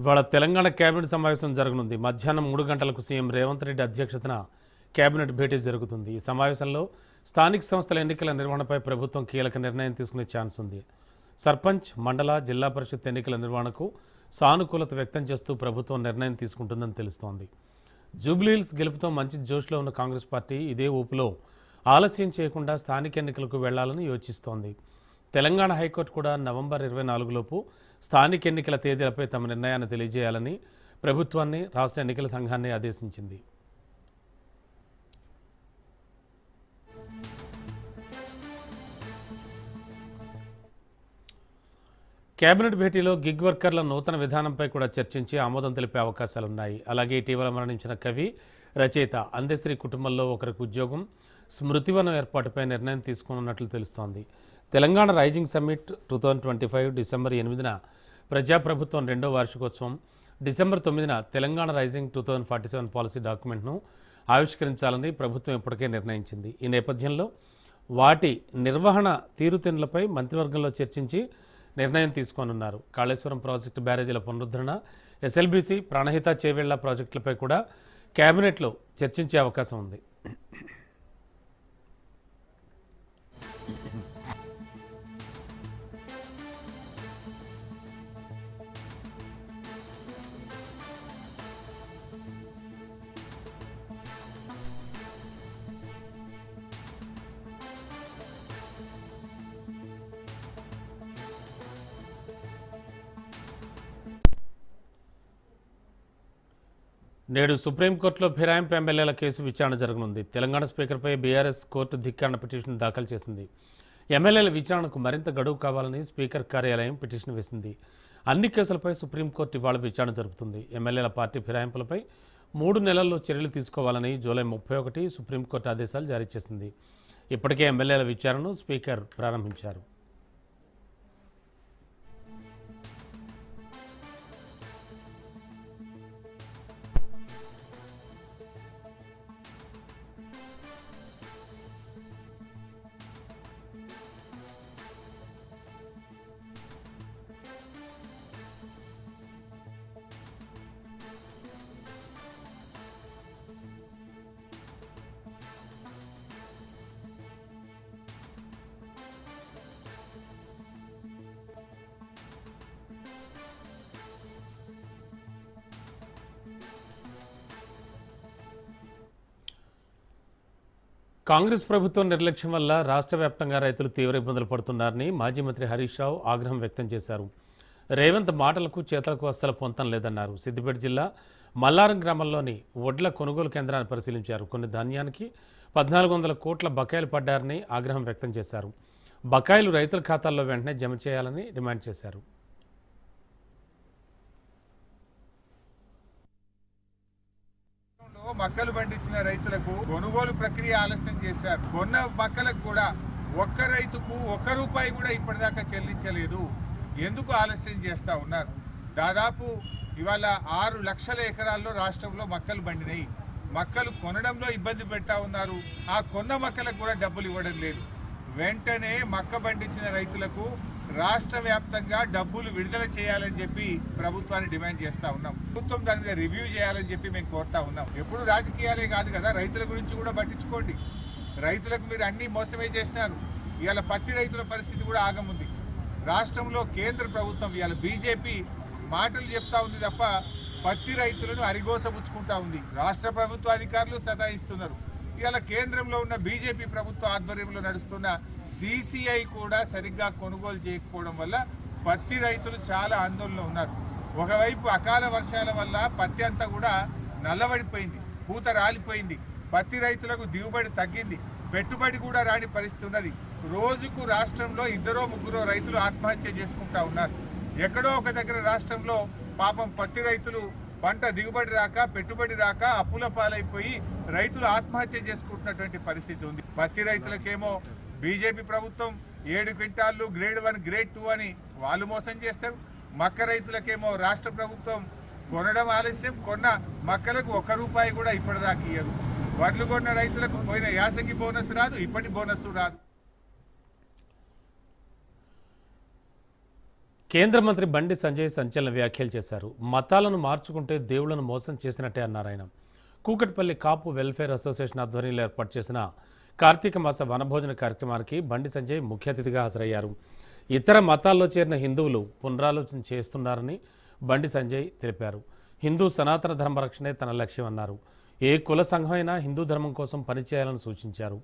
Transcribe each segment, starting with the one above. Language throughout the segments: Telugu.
ఇవాళ తెలంగాణ కేబినెట్ సమావేశం జరగనుంది. మధ్యాహ్నం 3 గంటలకు సీఎం రేవంత్ రెడ్డి అధ్యక్షతన కేబినెట్ భేటీ జరుగుతుంది. ఈ సమావేశంలో స్థానిక సంస్థల ఎన్నికల నిర్వహణపై ప్రభుత్వం కీలక నిర్ణయం తీసుకునే ఛాన్స్ ఉంది. సర్పంచ్, మండల, జిల్లా పరిషత్ ఎన్నికల నిర్వహణకు సానుకూలత వ్యక్తం చేస్తూ ప్రభుత్వం నిర్ణయం తీసుకుంటుందని తెలుస్తోంది. జూబ్లీహిల్స్ గెలుపుతో మంచి జోష్లో ఉన్న కాంగ్రెస్ పార్టీ ఇదే ఊపులో ఆలస్యం చేయకుండా స్థానిక ఎన్నికలకు వెళ్లాలని యోచిస్తోంది. తెలంగాణ హైకోర్టు కూడా నవంబర్ 24లోపు స్థానిక ఎన్నికల తేదీలపై తమ నిర్ణయాన్ని తెలియజేయాలని ప్రభుత్వాన్ని, రాష్ట్ర ఎన్నికల సంఘాన్ని ఆదేశించింది. కేబినెట్ భేటీలో గిగ్ వర్కర్ల నూతన విధానంపై కూడా చర్చించి ఆమోదం తెలిపే అవకాశాలున్నాయి. అలాగే ఇటీవల మరణించిన కవి, రచయిత అందశ్రీ కుటుంబంలో ఒకరికి ఉద్యోగం, స్మృతివనం ఏర్పాటుపై నిర్ణయం తీసుకున్నట్లు తెలుస్తోంది. తెలంగాణ రైజింగ్ సమ్మిట్ 2025 డిసెంబర్ 8న ప్రజాప్రభుత్వం 2వ వార్షికోత్సవం, డిసెంబర్ 9న తెలంగాణ రైజింగ్ 2047 పాలసీ డాక్యుమెంట్ను ఆవిష్కరించాలని ప్రభుత్వం ఇప్పటికే నిర్ణయించింది. ఈ నేపథ్యంలో వాటి నిర్వహణ తీరుతెన్నులపై మంత్రివర్గంలో చర్చించి నిర్ణయం తీసుకోనున్నారు. కాళేశ్వరం ప్రాజెక్టు బ్యారేజీల పునరుద్ధరణ, ఎస్ఎల్బీసీ, ప్రాణహిత, చేవేళ్ల ప్రాజెక్టులపై కూడా కేబినెట్లో చర్చించే అవకాశం ఉంది. నేడు సుప్రీంకోర్టులో ఫిరాయింపు ఎమ్మెల్యేల కేసు విచారణ జరగనుంది. తెలంగాణ స్పీకర్పై బీఆర్ఎస్ కోర్టు ధిక్కారణ పిటిషన్ దాఖలు చేసింది. ఎమ్మెల్యేల విచారణకు మరింత గడువు కావాలని స్పీకర్ కార్యాలయం పిటిషన్ వేసింది. అన్ని కేసులపై సుప్రీంకోర్టు ఇవాళ విచారణ జరుపుతుంది. ఎమ్మెల్యేల పార్టీ ఫిరాయింపులపై 3 నెలల్లో చర్యలు తీసుకోవాలని జూలై 31 సుప్రీంకోర్టు ఆదేశాలు జారీ చేసింది. ఇప్పటికే ఎమ్మెల్యేల విచారణను స్పీకర్ ప్రారంభించారు. కాంగ్రెస్ ప్రభుత్వం నిర్లక్ష్యం వల్ల రాష్ట్ర వ్యాప్తంగా రైతులు తీవ్ర ఇబ్బందులు పడుతున్నారని మాజీ మంత్రి హరీష్ రావు ఆగ్రహం వ్యక్తం చేశారు. రేవంత్ మాటలకు చేతలకు అస్సలు పొంతం లేదన్నారు. సిద్దిపేట జిల్లా మల్లారం గ్రామంలోని వడ్ల కొనుగోలు కేంద్రాన్ని పరిశీలించారు. కొన్ని ధాన్యానికి 1400 కోట్ల బకాయిలు పడ్డారని ఆగ్రహం వ్యక్తం చేశారు. బకాయిలు రైతుల ఖాతాల్లో వెంటనే జమ చేయాలని డిమాండ్ చేశారు. మక్కలు పండించిన రైతులకు కొనుగోలు ప్రక్రియ ఆలస్యం చేశారు. కొన్న మక్కలకు కూడా ఒక్క రైతుకు ₹1 కూడా ఇప్పటిదాకా చెల్లించలేదు. ఎందుకు ఆలస్యం చేస్తూ ఉన్నారు? దాదాపు ఇవాళ 6 లక్షల ఎకరాల్లో రాష్ట్రంలో మక్కలు పండినాయి. మక్కలు కొనడంలో ఇబ్బంది పెడతా ఉన్నారు. ఆ కొన్న మక్కలకు కూడా డబ్బులు ఇవ్వడం లేదు. వెంటనే మక్క పండించిన రైతులకు రాష్ట్ర వ్యాప్తంగా డబ్బులు విడుదల చేయాలని చెప్పి ప్రభుత్వాన్ని డిమాండ్ చేస్తూ ఉన్నాం. ప్రభుత్వం దాని మీద రివ్యూ చేయాలని చెప్పి మేము కోరుతా ఉన్నాం. ఎప్పుడు రాజకీయాలే కాదు కదా, రైతుల గురించి కూడా పట్టించుకోండి. రైతులకు మీరు అన్నీ మోసమే చేసినారు. ఇవాళ పత్తి రైతుల పరిస్థితి కూడా ఆగముంది. రాష్ట్రంలో కేంద్ర ప్రభుత్వం ఇవాళ బీజేపీ మాటలు చెప్తా ఉంది తప్ప పత్తి రైతులను అరిగోసపుచ్చుకుంటా ఉంది. రాష్ట్ర ప్రభుత్వ అధికారులు సతాయిస్తున్నారు. ఇవాళ కేంద్రంలో ఉన్న బీజేపీ ప్రభుత్వ ఆధ్వర్యంలో నడుస్తున్న CCI కూడా సరిగ్గా కొనుగోలు చేయకపోవడం వల్ల పత్తి రైతులు చాలా ఆందోళనలో ఉన్నారు. ఒకవైపు అకాల వర్షాల వల్ల పత్తి అంతా కూడా నల్లబడిపోయింది, పూత రాలిపోయింది. పత్తి రైతులకు దిగుబడి తగ్గింది, పెట్టుబడి కూడా రాని పరిస్థితి ఉన్నది. రోజుకు రాష్ట్రంలో 2-3 రైతులు ఆత్మహత్య చేసుకుంటా ఉన్నారు. ఎక్కడో ఒక దగ్గర రాష్ట్రంలో పాపం పత్తి రైతులు పంట దిగుబడి రాక, పెట్టుబడి రాక అప్పుల పాలైపోయి రైతులు ఆత్మహత్య చేసుకుంటున్నటువంటి పరిస్థితి ఉంది. పత్తి రైతులకేమో బీజేపీ ప్రభుత్వం 7 క్వింటాళ్ళు గ్రేడ్ 1, గ్రేడ్ 2 అని వాళ్ళు మోసం చేస్తారు. మక్క రైతులకేమో రాష్ట్ర ప్రభుత్వం కొనడం ఆలస్యం, కొన్న మక్కలకు ₹1 కూడా ఇప్పటిదాకా ఇయ్యదు. వడ్లు కొన్న రైతులకు పోయిన యాసంగి బోనస్ రాదు, ఇప్పటి బోనస్ రాదు. కేంద్ర మంత్రి బండి సంజయ్ సంచలన వ్యాఖ్యలు చేశారు. మతాలను మార్చుకుంటే దేవుళ్లను మోసం చేసినట్టే అన్నారు ఆయన. కూకట్పల్లి కాపు వెల్ఫేర్ అసోసియేషన్ ఆధ్వర్యంలో ఏర్పాటు చేసిన కార్తీక మాస వనభోజన కార్యక్రమానికి బండి సంజయ్ ముఖ్య అతిథిగా హాజరయ్యారు. ఇతర మతాల్లో చేరిన హిందువులు పునరాలోచన చేస్తున్నారని బండి సంజయ్ తెలిపారు. హిందూ సనాతన ధర్మ రక్షణే తన లక్ష్యం అన్నారు. ఏ కుల సంఘమైనా హిందూ ధర్మం కోసం పనిచేయాలని సూచించారు.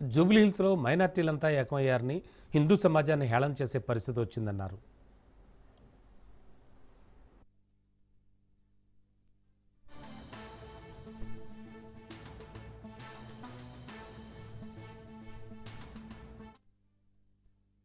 జూబ్లీహిల్స్లో మైనార్టీలంతా ఏకమయ్యారని, హిందూ సమాజాన్ని హేళన చేసే పరిస్థితి వచ్చిందన్నారు.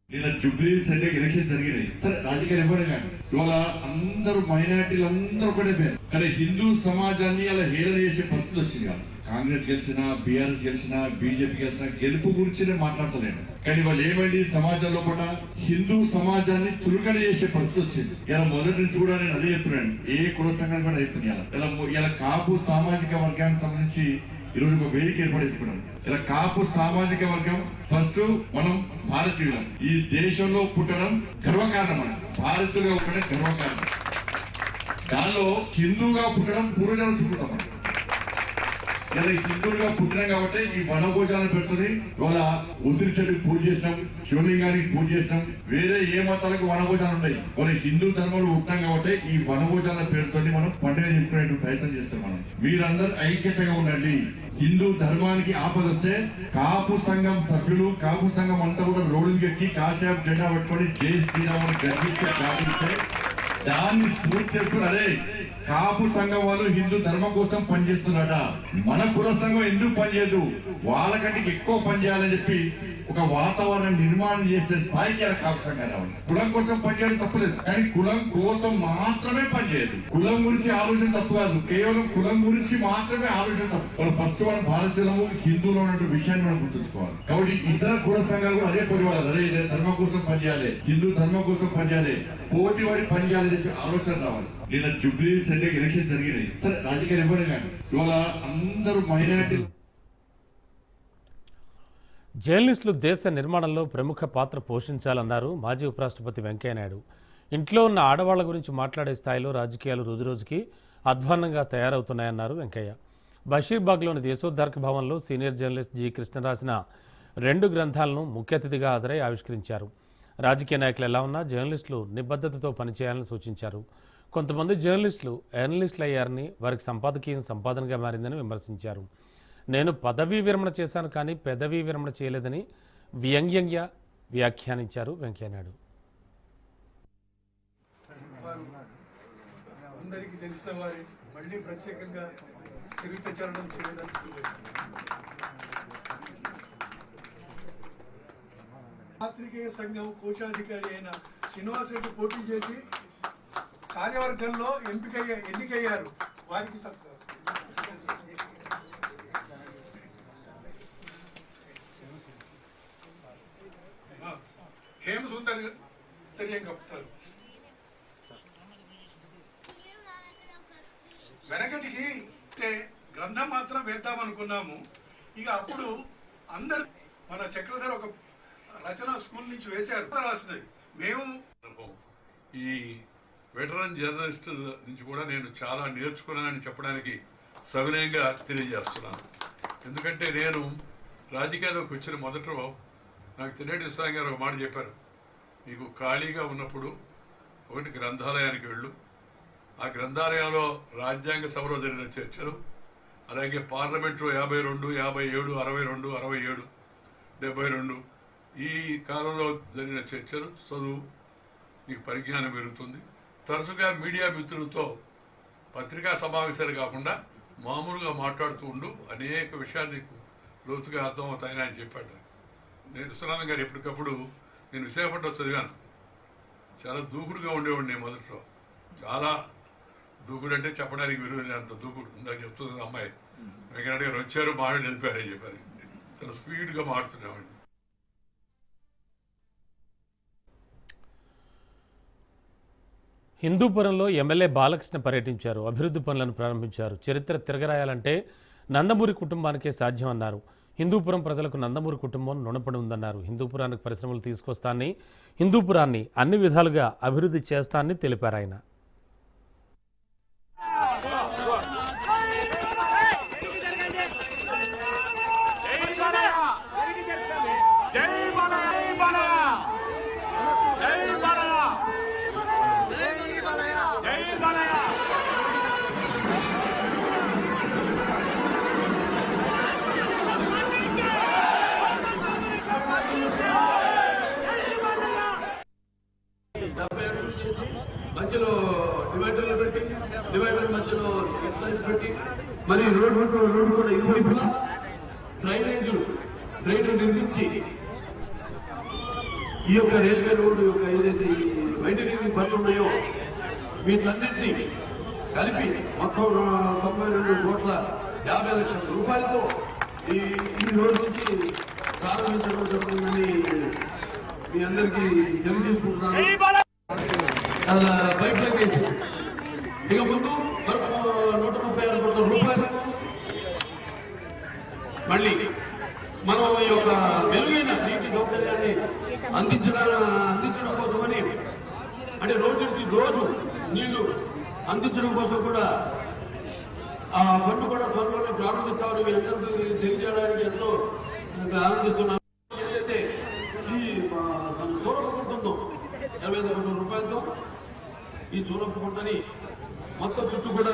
నిన్న జూబ్లీహిల్స్ అంటే ఎలక్షన్ జరిగినాయి. సరే రాజకీయాలు ఇవ్వడం కానీ ఇవాళ అందరూ మైనార్టీలు అందరూ కూడా పేరు, కానీ హిందూ సమాజాన్ని అలా హేళన చేసే పరిస్థితి వచ్చింది. కాదు కాంగ్రెస్ గెలిచినా, బీఆర్ఎస్ గెలిచినా, బీజేపీ గెలిచినా గెలుపు గురించి నేను మాట్లాడతలేను. కానీ వాళ్ళు ఏమైంది, సమాజంలో కూడా హిందూ సమాజాన్ని చురుకన చేసే పరిస్థితి వచ్చింది. ఇలా మొదటి నుంచి కూడా నేను అదే చెప్తున్నాను, ఏ కుల సంఘాన్ని కూడా చెప్తున్నాను. ఇలా కాపు సామాజిక వర్గానికి సంబంధించి ఈరోజు ఒక వేదిక ఏర్పడేసుకున్నాం. ఇలా కాపు సామాజిక వర్గం ఫస్ట్ మనం భారతీయులం, ఈ దేశంలో పుట్టడం గర్వకారణం. మనం భారతీయులుగా పుట్టడం గర్వకారణం. దానిలో హిందూగా పుట్టడం పూర్వజన్మ సుకృతం. ఇలా హిందువులుగా పుట్టినాం కాబట్టి ఈ వనభోజనాలు పెడుతుంది. ఇవాళ ఉసిరి చెట్టుకి పూజ చేసినాం, శివలింగానికి పూజ చేసినాం. వేరే ఏ మతాలకు వనభోజనాలు ఉన్నాయి, వాళ్ళ హిందూ ధర్మంలో పుట్టినాం కాబట్టి ఈ వనభోజనాల పేరుతో మనం పండుగ చేసుకునే ప్రయత్నం చేస్తాం. మనం మీరందరూ ఐక్యతగా ఉండండి. హిందూ ధర్మానికి ఆపదొస్తే కాపు సంఘం సభ్యులు, కాపు సంఘం అంతా కూడా రోడ్డుకి ఎక్కి కాశాపు జెండా పట్టుకొని జై శ్రీరామ్ గర్జిస్తే దాన్ని స్ఫూర్తి చేసుకుని అదే కాపు సంఘం వాళ్ళు హిందూ ధర్మం కోసం పనిచేస్తున్నారట, మన కుల సంఘం ఎందుకు పనిచేయదు, వాళ్ళకంటే ఎక్కువ పనిచేయాలని చెప్పి ఒక వాతావరణం నిర్మాణం చేసే స్థాయికి కాపు సంఘం రావాలి. కులం కోసం పనిచేయడం తప్పలేదు, కానీ కులం కోసం మాత్రమే పనిచేయదు. కులం గురించి ఆలోచన తప్పు కాదు, కేవలం కులం గురించి మాత్రమే ఆలోచన తప్పు. ఫస్ట్ మనం భారతీయులము, హిందువులు ఉన్నటువంటి విషయాన్ని మనం గుర్తుంచుకోవాలి. కాబట్టి ఇతర కుల సంఘాలు కూడా అదే పడివాలి, అదే ధర్మం కోసం పనిచేయాలి, హిందూ ధర్మం కోసం పనిచేయాలి, పోటీ పడి పనిచేయాలని చెప్పి ఆలోచన రావాలి. నిన్న జూబ్లీహిల్స్ అంటే ఎలక్షన్ జరిగినాయి. సరే రాజకీయాలు ఇవ్వడం కానీ ఇవాళ అందరూ మైనారిటీలు. జర్నలిస్టులు దేశ నిర్మాణంలో ప్రముఖ పాత్ర పోషించాలన్నారు మాజీ ఉపరాష్ట్రపతి వెంకయ్యనాయుడు. ఇంట్లో ఉన్న ఆడవాళ్ల గురించి మాట్లాడే స్థాయిలో రాజకీయాలు రోజురోజుకి అధ్వాన్నంగా తయారవుతున్నాయన్నారు వెంకయ్య. బషీర్బాగ్లోని దేశోద్ధారక భవన్లో సీనియర్ జర్నలిస్ట్ జి కృష్ణ రాసిన 2 గ్రంథాలను ముఖ్య అతిథిగా హాజరై ఆవిష్కరించారు. రాజకీయ నాయకులు ఎలా ఉన్నా జర్నలిస్టులు నిబద్ధతతో పనిచేయాలని సూచించారు. కొంతమంది జర్నలిస్టులు ఎర్నలిస్టులు అయ్యారని, వారికి సంపాదకీయం సంపాదనగా మారిందని విమర్శించారు. నేను పదవీ విరమణ చేశాను కానీ పెదవీ విరమణ చేయలేదని వ్యంగ్యంగా వ్యాఖ్యానించారు వెంకయ్యనాయుడు. అందరికీ తెలిసిన వారి మళ్ళీ ప్రత్యేకంగా చరిత్రచరణం చేయదలుచుకోలేదు. పాత్రికేయ సంఘం కోశాధికారి అయిన శ్రీనివాస్ రెడ్డి పోటీ చేసి కార్యవర్గంలో ఎన్నికయ్యారు. వారికి హేమసుందర్ తెరియం కప్పుతారు. వెనకటికి గ్రంథం మాత్రం వేద్దామనుకున్నాము. ఇక అప్పుడు అందరు మన చక్రధర్ ఒక రచన స్కూల్ నుంచి వేశారు, రాసినది మేము. ఈ వెటరన్ జర్నలిస్ట్ నుంచి కూడా నేను చాలా నేర్చుకున్నానని చెప్పడానికి సవినయంగా తెలియజేస్తున్నాను. ఎందుకంటే నేను రాజకీయాల్లోకి వచ్చిన మొదట్లో నాకు తినేటి విశ్రాం గారు ఒక మాట చెప్పారు, నీకు ఖాళీగా ఉన్నప్పుడు ఒకటి గ్రంథాలయానికి వెళ్ళు, ఆ గ్రంథాలయంలో రాజ్యాంగ సభలో జరిగిన చర్చలు, అలాగే పార్లమెంట్లో 52, 57, 62, 67, 72 ఈ కాలంలో జరిగిన చర్చలు చదువు, నీకు పరిజ్ఞానం పెరుగుతుంది. తరచుగా మీడియా మిత్రులతో పత్రికా సమావేశాలు కాకుండా మామూలుగా మాట్లాడుతూ ఉండు, అనేక విషయాలు నీకు లోతుగా అర్థమవుతాయని ఆయన చెప్పాడు. నేను విశ్వనాథం గారు ఎప్పటికప్పుడు నేను విశాఖపట్నంలో చదివాను. చాలా దూకుడుగా ఉండేవాడిని నేను మొదట్లో, చాలా దూకుడు అంటే చెప్పడానికి విలువ అంత దూకుడు ఉందని చెప్తుంది అమ్మాయి. వెంకయ్య గారు వచ్చారు, మాట్లాడి వెళ్ళిపోయారని చెప్పారు. చాలా స్పీడ్గా మాట్లాడుతున్నామండి. హిందూపురంలో ఎమ్మెల్యే బాలకృష్ణ పర్యటించారు. అభివృద్ధి పనులను ప్రారంభించారు. చరిత్ర తిరగరాయాలంటే నందమూరి కుటుంబానికే సాధ్యమన్నారు. హిందూపురం ప్రజలకు నందమూరి కుటుంబం రుణపడి ఉందన్నారు. హిందూపురానికి పరిశ్రమలు తీసుకొస్తానని, హిందూపురాన్ని అన్ని విధాలుగా అభివృద్ధి చేస్తానని తెలిపారు ఆయన. మధ్యలో డివైడర్లు పెట్టి డివైడర్ మధ్యలో స్ట్రీట్ లైట్స్ పెట్టి మరి రోడ్డు కూడా ఇరువైపులా డ్రైన్లు నిర్మించి ఈ యొక్క రైల్వే రోడ్డు యొక్క ఏదైతే ఈ వైండరింగ్ పనులు ఉన్నాయో వీటన్నింటినీ కలిపి మొత్తం 92,50,00,000 రూపాయలతో ఈ రోడ్డు నుంచి ప్రారంభించడం జరుగుతుందని మీ అందరికీ తెలియజేసుకుంటున్నాను. పైప్ లైన్ వేసి ఇక ముందు మరొక 136 కోట్ల రూపాయలకు మళ్ళీ మనం ఈ యొక్క మెరుగైన నీటి సౌకర్యాన్ని అందించడం కోసమని, అంటే రోజు నీళ్లు అందించడం కోసం కూడా ఆ పన్ను కూడా త్వరలోనే ప్రారంభిస్తామని మీ అందరికీ తెలియజేయడానికి ఎంతో ఆనందిస్తున్నాను. ఏదైతే ఈ మన సూరపు ఉంటుందో 25 కోట్ల రూపాయలతో ఈ సూరపు గుంటని మొత్తం చుట్టూ కూడా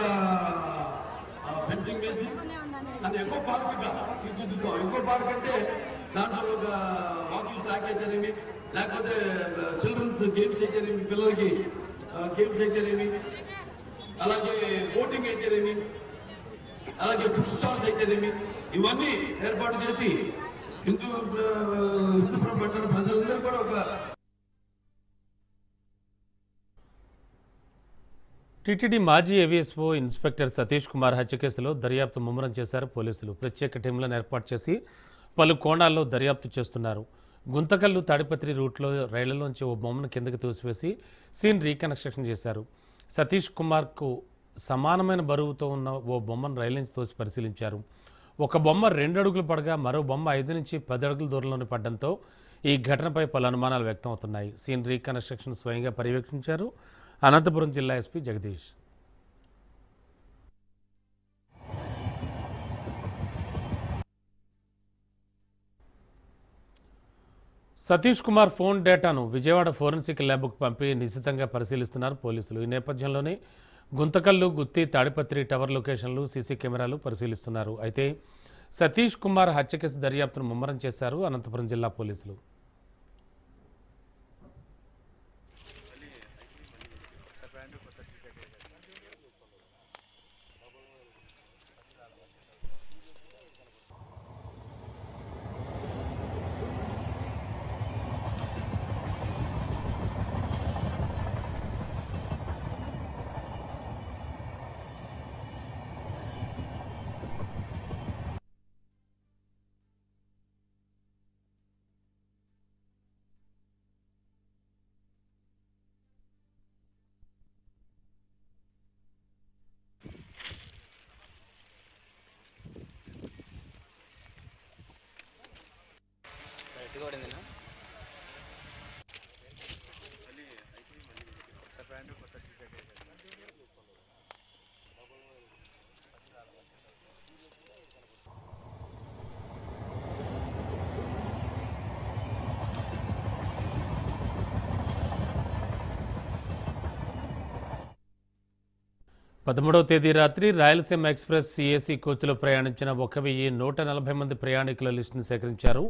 ఫెన్సింగ్ వేసి దాన్ని ఎకో పార్క్ గా తీర్చిదిద్దాం. ఎకో పార్క్ అంటే దాంట్లో ఒక వాకింగ్ ట్రాక్ అయితేనేమి, లేకపోతే చిల్డ్రన్స్ గేమ్స్ అయితేనేమి, పిల్లలకి గేమ్స్ అయితేనేమి, అలాగే బోటింగ్ అయితేనేమి, అలాగే ఫుడ్ స్టాల్స్ అయితేనేమి, ఇవన్నీ ఏర్పాటు చేసి హిందూపురం పట్టణ ప్రజలందరూ కూడా ఒక టీటీడీ మాజీ ఏవీఎస్ఓ ఇన్స్పెక్టర్ సతీష్ కుమార్ హత్య కేసులో దర్యాప్తు ముమ్మరం చేశారు పోలీసులు. ప్రత్యేక టీంలను ఏర్పాటు చేసి పలు కోణాల్లో దర్యాప్తు చేస్తున్నారు. గుంతకల్లు తాడిపత్రి రూట్లో రైళ్లలోంచి ఓ బొమ్మను కిందకి తోసివేసి సీన్ రీకన్స్ట్రక్షన్ చేశారు. సతీష్ కుమార్కు సమానమైన బరువుతో ఉన్న ఓ బొమ్మను రైలు నుంచి తోసి పరిశీలించారు. ఒక బొమ్మ 2 అడుగులు పడగా మరో బొమ్మ 5 నుంచి 10 అడుగుల దూరంలోనే పడడంతో ఈ ఘటనపై పలు అనుమానాలు వ్యక్తం అవుతున్నాయి. సీన్ రీకన్స్ట్రక్షన్ స్వయంగా పర్యవేక్షించారు అనంతపురం జిల్లా ఎస్పీ జగదీష్. సతీష్ కుమార్ ఫోన్ డేటాను విజయవాడ ఫోరెన్సిక్ ల్యాబ్కు పంపి నిశితంగా పరిశీలిస్తున్నారు పోలీసులు. ఈ నేపథ్యంలోనే గుంతకల్లు, గుత్తి, తాడిపత్రి టవర్ లొకేషన్లు, సీసీ కెమెరాలు పరిశీలిస్తున్నారు. అయితే సతీష్ కుమార్ హత్య కేసు దర్యాప్తును ముమ్మరం చేశారు అనంతపురం జిల్లా పోలీసులు. కొట్టిందినా 13వ తేదీ రాత్రి రాయలసీమ ఎక్స్ప్రెస్ ఏసీ కోచ్లో ప్రయాణించిన 1,140 మంది ప్రయాణికుల లిస్టును సేకరించారు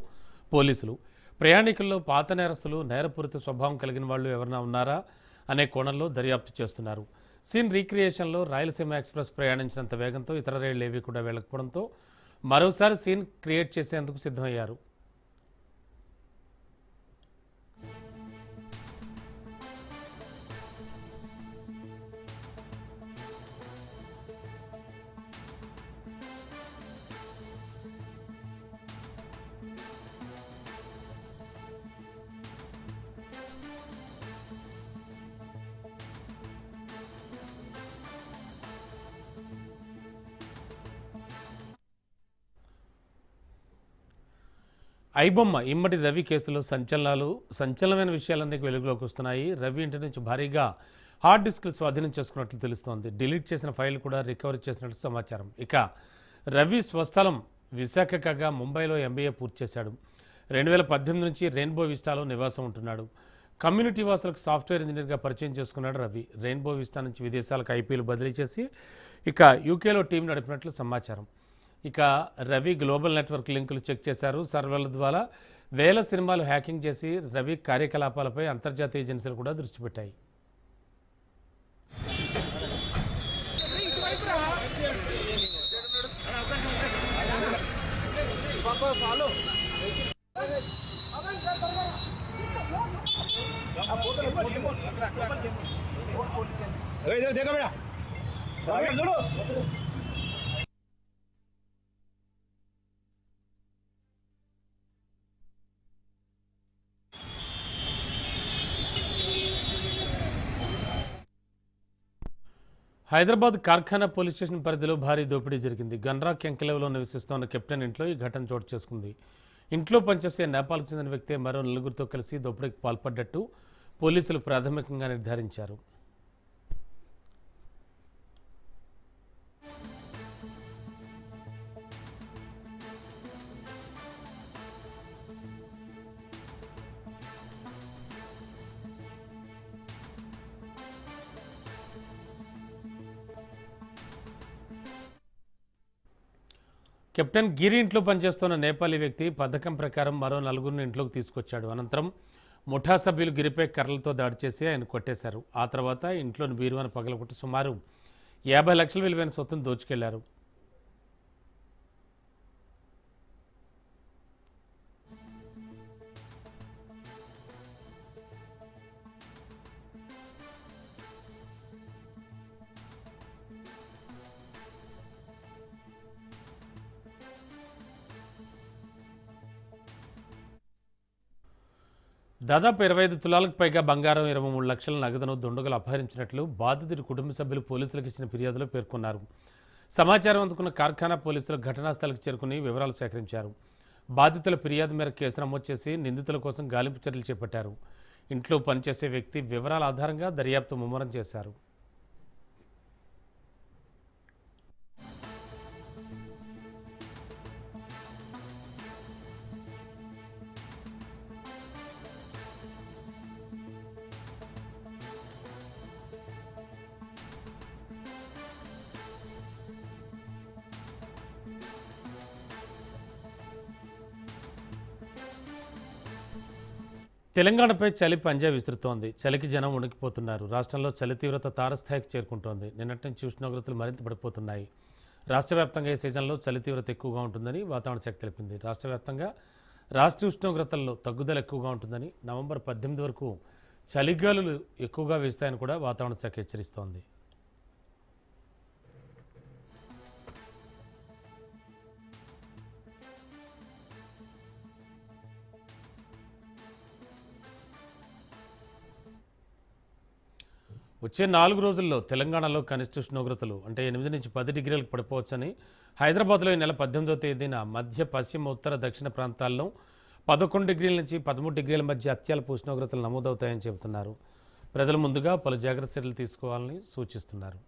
పోలీసులు. ప్రయాణికుల్లో పాత నేరస్తులు, నేరపూరిత స్వభావం కలిగిన వాళ్ళు ఎవరైనా ఉన్నారా అనే కోణంలో దర్యాప్తు చేస్తున్నారు. సీన్ రీక్రియేషన్లో రాయలసీమ ఎక్స్ప్రెస్ ప్రయాణించినంత వేగంతో ఇతర రైళ్లు ఏవి కూడా వెళ్ళకపోవడంతో మరోసారి సీన్ క్రియేట్ చేసేందుకు సిద్ధమయ్యారు. ఐబొమ్మ ఇమ్మడి రవి కేసులో సంచలనమైన విషయాలన్నీ వెలుగులోకి వస్తున్నాయి. రవి ఇంటి నుంచి భారీగా హార్డ్ డిస్క్లు స్వాధీనం చేసుకున్నట్లు తెలుస్తోంది. డిలీట్ చేసిన ఫైల్ కూడా రికవరీ చేసినట్లు సమాచారం. ఇక రవి స్వస్థలం విశాఖ కాగా ముంబైలో ఎంబీఏ పూర్తి చేశాడు. 2018 నుంచి రెయిన్బో విస్టాలో నివాసం ఉంటున్నాడు. కమ్యూనిటీ వాసులకు సాఫ్ట్వేర్ ఇంజనీర్గా పరిచయం చేసుకున్నాడు రవి. రెయిన్బో విస్టా నుంచి విదేశాలకు ఐపీఎల్ బదిలీ చేసి ఇక యూకేలో టీం నడిపినట్లు సమాచారం. ఇక రవి గ్లోబల్ నెట్వర్క్ లింకులు చెక్ చేశారు. సర్వర్ల ద్వారా వేల సినిమాలు హ్యాకింగ్ చేసి రవి కార్యకలాపాలపై అంతర్జాతీయ ఏజెన్సీలు కూడా దృష్టి పెట్టాయి. देखो बेटा హైదరాబాద్ కార్ఖానా పోలీస్ స్టేషన్ పరిధిలో భారీ దోపిడీ జరిగింది. గన్రాక్ ఎంక్లేవ్లో నివసిస్తున్న కెప్టెన్ ఇంట్లో ఈ ఘటన చోటు చేసుకుంది. ఇంట్లో పనిచేసే నేపాల్కు చెందిన వ్యక్తి మరో నలుగురితో కలిసి దోపిడీకి పాల్పడ్డట్టు పోలీసులు ప్రాథమికంగా నిర్ధారించారు. కెప్టెన్ గిరి ఇంట్లో పనిచేస్తున్న నేపాలీ వ్యక్తి పథకం ప్రకారం మరో నలుగురిని ఇంట్లోకి తీసుకొచ్చాడు. అనంతరం ముఠా సభ్యులు గిరిపై కర్రలతో దాడి చేసి ఆయన కొట్టేశారు. ఆ తర్వాత ఇంట్లోని బీరువాను పగలగొట్టి సుమారు 50 లక్షల విలువైన సొత్తును దోచుకెళ్లారు. దాదాపు 25 తులాలకు పైగా బంగారం, 23 లక్షల నగదును దుండగులు అపహరించినట్లు బాధితుడి కుటుంబ సభ్యులు పోలీసులకు ఇచ్చిన ఫిర్యాదులో పేర్కొన్నారు. సమాచారం అందుకున్న కార్ఖానా పోలీసులు ఘటనా స్థలికి చేరుకుని వివరాలు సేకరించారు. బాధితుల ఫిర్యాదు మేరకు కేసు నమోదు చేసి నిందితుల కోసం గాలింపు చర్యలు చేపట్టారు. ఇంట్లో పనిచేసే వ్యక్తి వివరాల ఆధారంగా దర్యాప్తు ముమ్మరం చేశారు. తెలంగాణపై చలి పంజా విసురుతోంది. చలికి జనం ఉణికిపోతున్నారు. రాష్ట్రంలో చలి తీవ్రత తారస్థాయికి చేరుకుంటోంది. నిన్నటి నుంచి ఉష్ణోగ్రతలు మరింత పడిపోతున్నాయి. రాష్ట్ర వ్యాప్తంగా ఈ సీజన్లో చలి తీవ్రత ఎక్కువగా ఉంటుందని వాతావరణ శాఖ తెలిపింది. రాష్ట్ర వ్యాప్తంగా రాష్ట్ర ఉష్ణోగ్రతల్లో తగ్గుదల ఎక్కువగా ఉంటుందని, నవంబర్ 18 వరకు చలిగాలులు ఎక్కువగా వీస్తాయని కూడా వాతావరణ శాఖ హెచ్చరిస్తోంది. వచ్చే 4 రోజుల్లో తెలంగాణలో కనిష్ట ఉష్ణోగ్రతలు అంటే 8 నుంచి 10 డిగ్రీలకు పడిపోవచ్చని, హైదరాబాద్లో ఈ నెల 18వ తేదీన మధ్య, పశ్చిమ, ఉత్తర, దక్షిణ ప్రాంతాల్లో 11 డిగ్రీల నుంచి 13 డిగ్రీల మధ్య అత్యల్ప ఉష్ణోగ్రతలు నమోదవుతాయని చెబుతున్నారు. ప్రజలు ముందుగా పలు జాగ్రత్త చర్యలు తీసుకోవాలని సూచిస్తున్నారు.